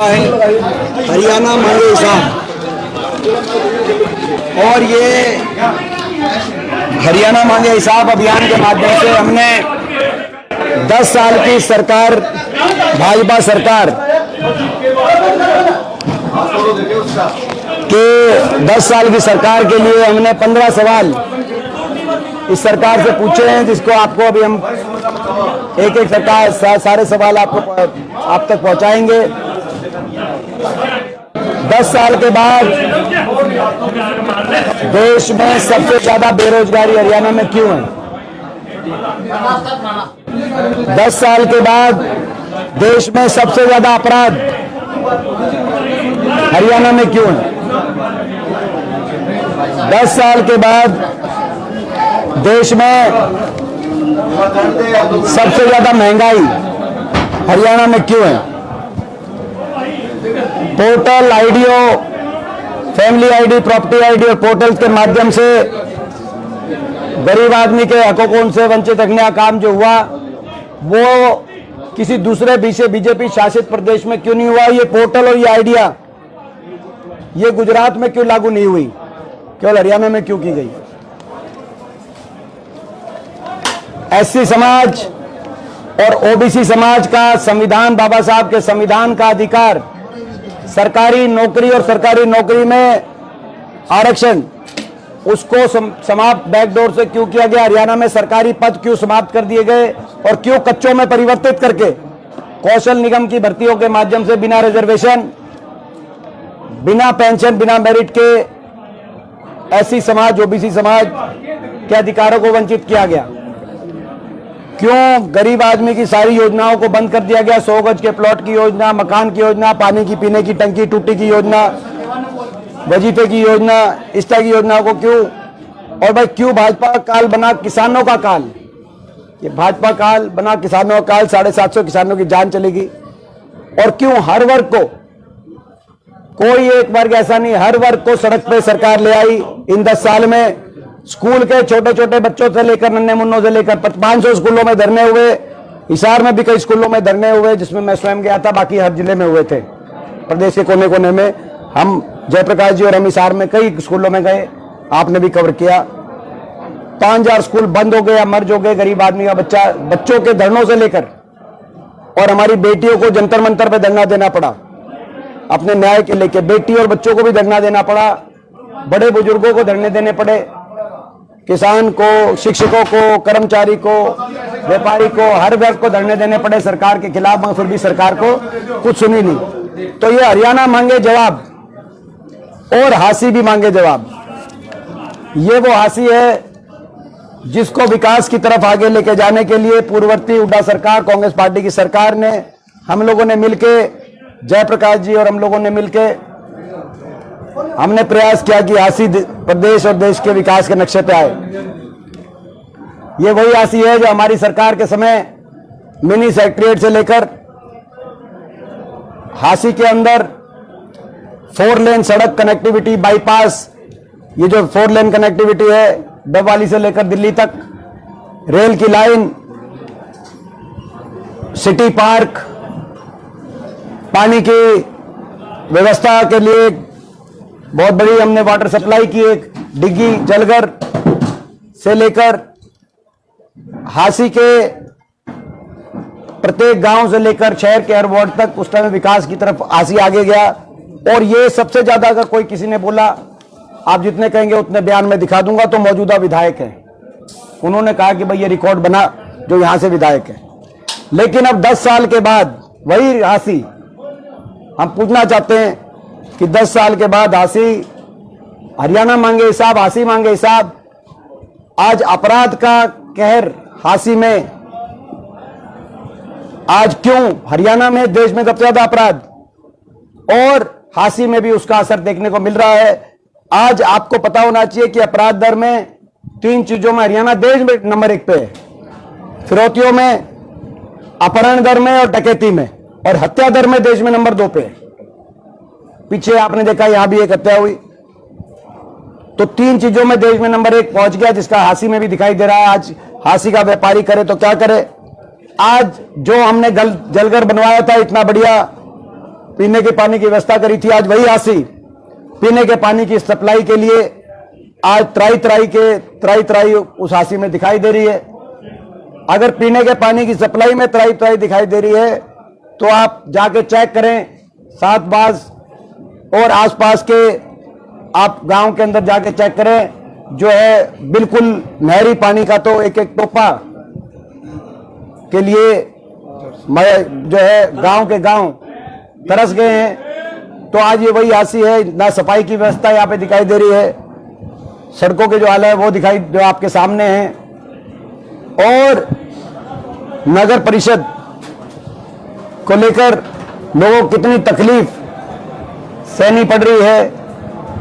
हरियाणा मांगे हिसाब, और ये हरियाणा मांगे हिसाब अभियान के माध्यम से हमने 10 साल की सरकार, भाजपा सरकार के 10 साल की सरकार के लिए हमने 15 सवाल इस सरकार से पूछे हैं, जिसको आपको अभी हम एक एक सरकार सारे सवाल आपको आप तक पहुंचाएंगे। 10 साल के बाद देश में सबसे ज्यादा बेरोजगारी हरियाणा में क्यों है? 10 साल के बाद देश में सबसे ज्यादा अपराध हरियाणा में क्यों है? 10 साल के बाद देश में सबसे ज्यादा महंगाई हरियाणा में क्यों है? Portal, IDO, family ID, property ID और पोर्टल के माध्यम से गरीब आदमी के हकों से वंचित रखने का काम जो हुआ वो किसी दूसरे बीजेपी शासित प्रदेश में क्यों नहीं हुआ? ये पोर्टल और ये आइडिया ये गुजरात में क्यों लागू नहीं हुई, केवल हरियाणा में क्यों की गई? एससी समाज और ओबीसी समाज का संविधान, बाबा साहब के संविधान का अधिकार, सरकारी नौकरी और सरकारी नौकरी में आरक्षण, उसको समाप्त बैकडोर से क्यों किया गया? हरियाणा में सरकारी पद क्यों समाप्त कर दिए गए और क्यों कच्चों में परिवर्तित करके कौशल निगम की भर्तियों के माध्यम से बिना रिजर्वेशन, बिना पेंशन, बिना मेरिट के एससी समाज, ओबीसी समाज के अधिकारों को वंचित किया गया? क्यों गरीब आदमी की सारी योजनाओं को बंद कर दिया गया? 100 गज के प्लॉट की योजना, मकान की योजना, पानी की पीने की टंकी टूटी की योजना, वजीफे की योजना, इस तरह की योजनाओं को क्यों? और भाई क्यों भाजपा काल बना किसानों का काल? ये भाजपा काल बना किसानों का काल, 750 किसानों की जान चलेगी। और क्यों हर वर्ग को, कोई एक वर्ग ऐसा नहीं, हर वर्ग को सड़क पे सरकार ले आई इन 10 साल में। स्कूल के छोटे छोटे बच्चों से लेकर, नन्हे मुन्नों से लेकर 500 स्कूलों में धरने हुए। हिसार में भी कई स्कूलों में धरने हुए, जिसमें मैं स्वयं गया था, बाकी हर जिले में हुए थे। प्रदेश के कोने कोने में हम, जयप्रकाश जी और हम हिसार में कई स्कूलों में गए, आपने भी कवर किया। 5000 स्कूल बंद हो गए या मर्ज हो गए, गरीब आदमी का बच्चों के धरनों से लेकर, और हमारी बेटियों को जंतर मंतर पे धरना देना पड़ा अपने न्याय के लेके। बेटी और बच्चों को भी धरना देना पड़ा, बड़े बुजुर्गों को धरने देने पड़े, किसान को, शिक्षकों को, कर्मचारी को, व्यापारी को, हर वर्ग को धरने देने पड़े सरकार के खिलाफ, मगर फिर भी सरकार को कुछ सुनी नहीं। तो ये हरियाणा मांगे जवाब और हासी भी मांगे जवाब। ये वो हासी है जिसको विकास की तरफ आगे लेके जाने के लिए पूर्ववर्ती हुड्डा सरकार, कांग्रेस पार्टी की सरकार ने, हम लोगों ने मिलके, जयप्रकाश जी और हम लोगों ने मिलके हमने प्रयास किया कि हासी प्रदेश और देश के विकास के नक्शे पे आए। ये वही हासी है जो हमारी सरकार के समय मिनी सेक्रेटरीट से लेकर हासी के अंदर 4 लेन सड़क कनेक्टिविटी, बाईपास, ये जो 4 लेन कनेक्टिविटी है डबवाली से लेकर दिल्ली तक, रेल की लाइन, सिटी पार्क, पानी की व्यवस्था के लिए बहुत बड़ी हमने वाटर सप्लाई की, एक डिग्गी जलघर से लेकर हासी के प्रत्येक गांव से लेकर शहर के हर वार्ड तक उस टाइम विकास की तरफ हासी आगे गया। और ये सबसे ज्यादा, अगर कोई किसी ने बोला आप जितने कहेंगे उतने बयान में दिखा दूंगा, तो मौजूदा विधायक है, उन्होंने कहा कि भाई ये रिकॉर्ड बना जो यहां से विधायक है। लेकिन अब 10 साल के बाद वही हासी हम पूछना चाहते हैं कि 10 साल के बाद हासी, हरियाणा मांगे हिसाब, हासी मांगे हिसाब। आज अपराध का कहर हासी में, आज क्यों हरियाणा में देश में सबसे ज्यादा अपराध और हासी में भी उसका असर देखने को मिल रहा है। आज आपको पता होना चाहिए कि अपराध दर में 3 चीजों में हरियाणा देश में नंबर 1 पे है, फिरौतियों में, अपहरण दर में और डकैती में, और हत्या दर में देश में नंबर 2 पे है। पीछे आपने देखा यहां भी एक हत्या हुई। तो 3 चीजों में देश में नंबर 1 पहुंच गया, जिसका हासी में भी दिखाई दे रहा है। आज हासी का व्यापारी करे तो क्या करे। आज जो हमने जलघर बनवाया था इतना बढ़िया, पीने के पानी की व्यवस्था करी थी, आज वही हासी पीने के पानी की सप्लाई के लिए आज त्राई उस हासी में दिखाई दे रही है। अगर पीने के पानी की सप्लाई में त्राई दिखाई दे रही है तो आप जाके चेक करें, सातबाज और आसपास के आप गांव के अंदर जाके चेक करें, जो है बिल्कुल नहरी पानी का तो एक एक टोपा के लिए जो है गांव के गांव तरस गए हैं। तो आज ये वही हासी है, ना सफाई की व्यवस्था यहाँ पे दिखाई दे रही है, सड़कों के जो हाल है वो दिखाई जो आपके सामने हैं, और नगर परिषद को लेकर लोगों को कितनी तकलीफ सहनी पड़ रही है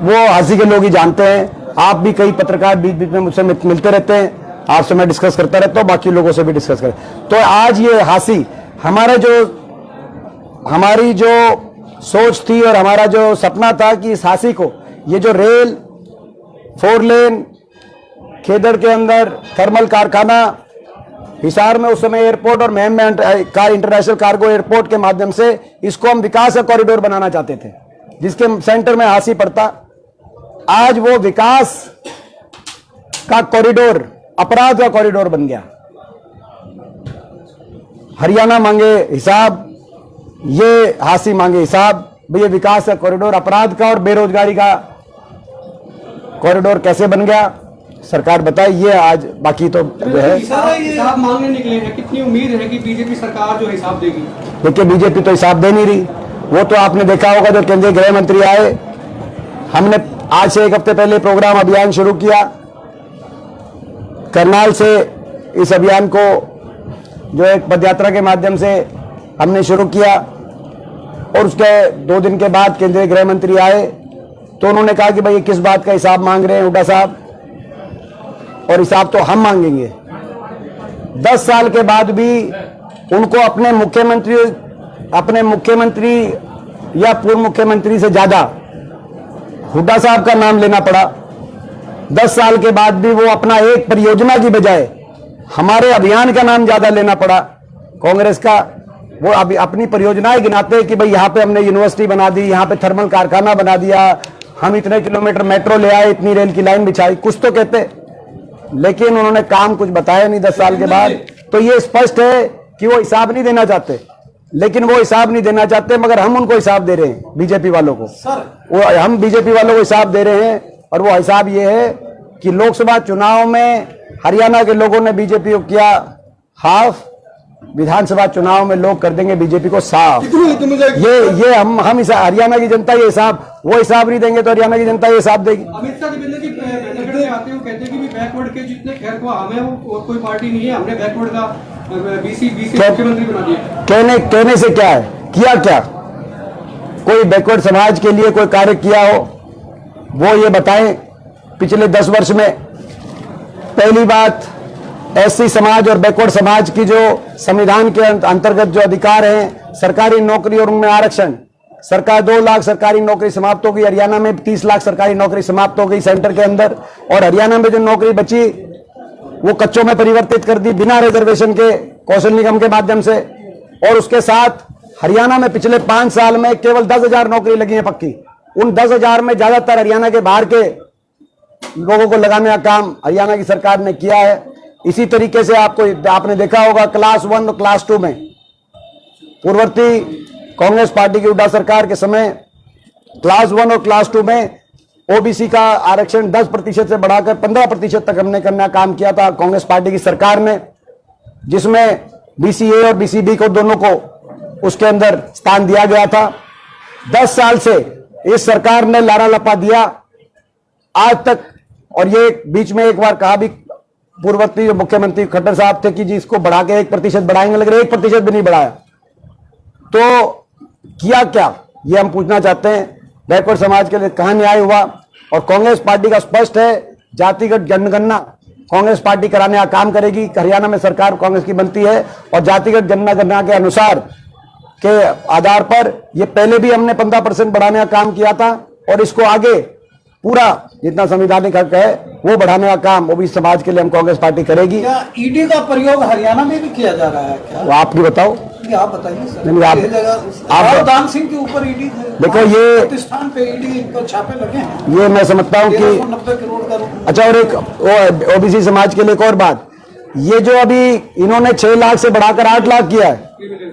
वो हासी के लोग ही जानते हैं। आप भी कई पत्रकार बीच बीच में मुझसे मिलते रहते हैं, आपसे मैं डिस्कस करता रहता हूं, बाकी लोगों से भी डिस्कस करें। तो आज ये हासी हमारी जो सोच थी और हमारा जो सपना था कि इस हासी को, ये जो रेल 4 लेन खेदड़ के अंदर थर्मल कारखाना, हिसार में उस समय एयरपोर्ट और महम में इंटरनेशनल कार्गो एयरपोर्ट के माध्यम से इसको हम विकास का कॉरिडोर बनाना चाहते थे, जिसके सेंटर में हासी पड़ता। आज वो विकास का कॉरिडोर अपराध का कॉरिडोर बन गया। हरियाणा मांगे हिसाब, ये हासी मांगे हिसाब। ये विकास का कॉरिडोर अपराध का और बेरोजगारी का कॉरिडोर कैसे बन गया, सरकार बताए। ये आज बाकी तो जो है हिसाब मांगने निकले हैं, कितनी उम्मीद है कि बीजेपी सरकार जो हिसाब देगी? देखिए, बीजेपी तो हिसाब दे नहीं रही। वो तो आपने देखा होगा, जो केंद्रीय गृह मंत्री आए, हमने आज से 1 हफ्ते पहले प्रोग्राम अभियान शुरू किया। करनाल से इस अभियान को जो एक पदयात्रा के माध्यम से हमने शुरू किया, और उसके 2 दिन के बाद केंद्रीय गृह मंत्री आए तो उन्होंने कहा कि भाई ये किस बात का हिसाब मांग रहे हैं हुड्डा साहब, और हिसाब तो हम मांगेंगे। 10 साल के बाद भी उनको अपने मुख्यमंत्री या पूर्व मुख्यमंत्री से ज्यादा हुड्डा साहब का नाम लेना पड़ा। 10 साल के बाद भी वो अपना एक परियोजना की बजाय हमारे अभियान का नाम ज्यादा लेना पड़ा कांग्रेस का। वो अभी अपनी परियोजनाएं गिनाते कि भाई यहाँ पे हमने यूनिवर्सिटी बना दी, यहाँ पे थर्मल कारखाना बना दिया, हम इतने किलोमीटर मेट्रो ले आए, इतनी रेल की लाइन बिछाई, कुछ तो कहते, लेकिन उन्होंने काम कुछ बताया नहीं 10 साल के बाद। तो ये स्पष्ट है कि वो हिसाब नहीं देना चाहते, लेकिन वो हिसाब नहीं देना चाहते, मगर हम उनको हिसाब दे रहे हैं बीजेपी वालों को। हम बीजेपी वालों को हिसाब दे रहे हैं, और वो हिसाब ये है कि लोकसभा चुनाव में हरियाणा के लोगों ने बीजेपी को किया हाफ, विधानसभा चुनाव में लोग कर देंगे बीजेपी को साफ। ये हम हरियाणा की जनता ये हिसाब, वो हिसाब नहीं देंगे तो हरियाणा की जनता ये हिसाब देगी। अमित शाह जी आते हैं, कहते हैं कि बैकवर्ड के जितने खैर को हमें वो कोई पार्टी नहीं है, हमने बैकवर्ड का बीसी मुख्यमंत्री बना दिया। कहने से क्या है, किया क्या? कोई बैकवर्ड समाज के लिए कोई कार्य किया हो वो ये बताएं पिछले 10 वर्ष में। पहली बात, एससी समाज और बैकवर्ड समाज की जो संविधान के अंतर्गत जो अधिकार हैं, सरकारी नौकरी और उनमें आरक्षण, सरकार 2 लाख सरकारी नौकरी समाप्त हो गई, हरियाणा में 30 लाख सरकारी नौकरी समाप्त हो गई सेंटर के अंदर, और हरियाणा में जो नौकरी बची वो कच्चों में परिवर्तित कर दी बिना रिजर्वेशन के कौशल निगम के माध्यम से। और उसके साथ हरियाणा में पिछले 5 साल में केवल 10,000 नौकरी लगी है पक्की। उन 10,000 में ज्यादातर हरियाणा के बाहर के लोगों को लगाने का काम हरियाणा की सरकार ने किया है। इसी तरीके से आपने देखा होगा क्लास 1 और क्लास 2 में पूर्ववर्ती कांग्रेस पार्टी की हुड्डा सरकार के समय क्लास 1 और क्लास 2 में ओबीसी का आरक्षण 10% से बढ़ाकर 15% तक हमने करने का काम किया था कांग्रेस पार्टी की सरकार ने, जिसमें बीसीए और बीसीबी को दोनों को उसके अंदर स्थान दिया गया था। 10 साल से इस सरकार ने लारा लपा दिया आज तक, और ये बीच में एक बार कहा भी पूर्ववर्ती जो मुख्यमंत्री खट्टर साहब थे कि जी इसको बढ़ा के 1% बढ़ाएंगे, लेकिन 1% भी नहीं बढ़ाया। तो किया क्या, ये हम पूछना चाहते हैं। बैकवर्ड समाज के लिए कहां न्याय हुआ? और कांग्रेस पार्टी का स्पष्ट है, जातिगत जनगणना कांग्रेस पार्टी कराने का काम करेगी। हरियाणा में सरकार कांग्रेस की बनती है, और जातिगत जनगणना के अनुसार के आधार पर ये पहले भी हमने 15% बढ़ाने का काम किया था, और इसको आगे पूरा जितना संवैधानिक हक है वो बढ़ाने का काम ओबीसी समाज के लिए हम कांग्रेस पार्टी करेगी। क्या ईडी का प्रयोग हरियाणा में भी किया जा रहा है क्या? वो आप भी बताओ। ये आप बताइए सर। नहीं, आप- ये जगह आप- और दान सिंह के ऊपर ईडी देखो, ये- प्रतिष्ठान पे ईडी पर छापे लगे हैं। ये मैं समझता हूँ कि 1390 करोड़ का अच्छा, और एक ओबीसी समाज के लिए एक और बात, ये जो अभी इन्होंने 6 लाख से बढ़ाकर 8 लाख किया है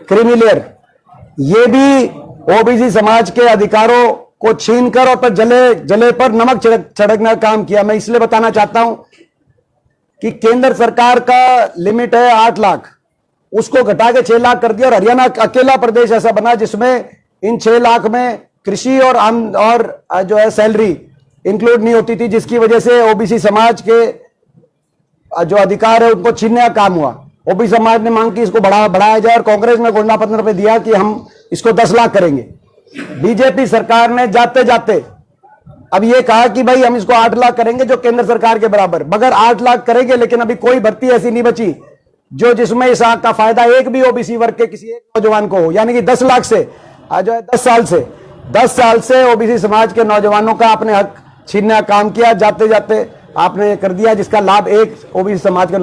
क्रीमी लेयर, ये भी ओबीसी समाज के अधिकारों को छीनकर और पर जले पर नमक छिड़कने का काम किया। मैं इसलिए बताना चाहता हूं कि केंद्र सरकार का लिमिट है 8 लाख, उसको घटा के 6 लाख कर दिया, और हरियाणा अकेला प्रदेश ऐसा बना जिसमें इन 6 लाख में कृषि और जो है सैलरी इंक्लूड नहीं होती थी, जिसकी वजह से ओबीसी समाज के जो अधिकार है उनको छीनने का काम हुआ। ओबीसी समाज ने मांग की इसको बढ़ाया जाए, और कांग्रेस ने घोषणा पत्र पे दिया कि हम इसको 10 लाख करेंगे। बीजेपी सरकार ने जाते जाते अब ये कहा कि भाई हम इसको 8 लाख करेंगे, जो केंद्र सरकार के बराबर, मगर 8 लाख करेंगे, लेकिन अभी कोई भर्ती ऐसी नहीं बची जिसमें इस आग का फायदा एक भी ओबीसी वर्ग के किसी एक नौजवान को हो। यानी कि 10 लाख से जो है 10 साल से ओबीसी समाज के नौजवानों का अपने हक छीनने का काम किया, जाते जाते आपने कर दिया, जिसका लाभ एक ओबीसी समाज के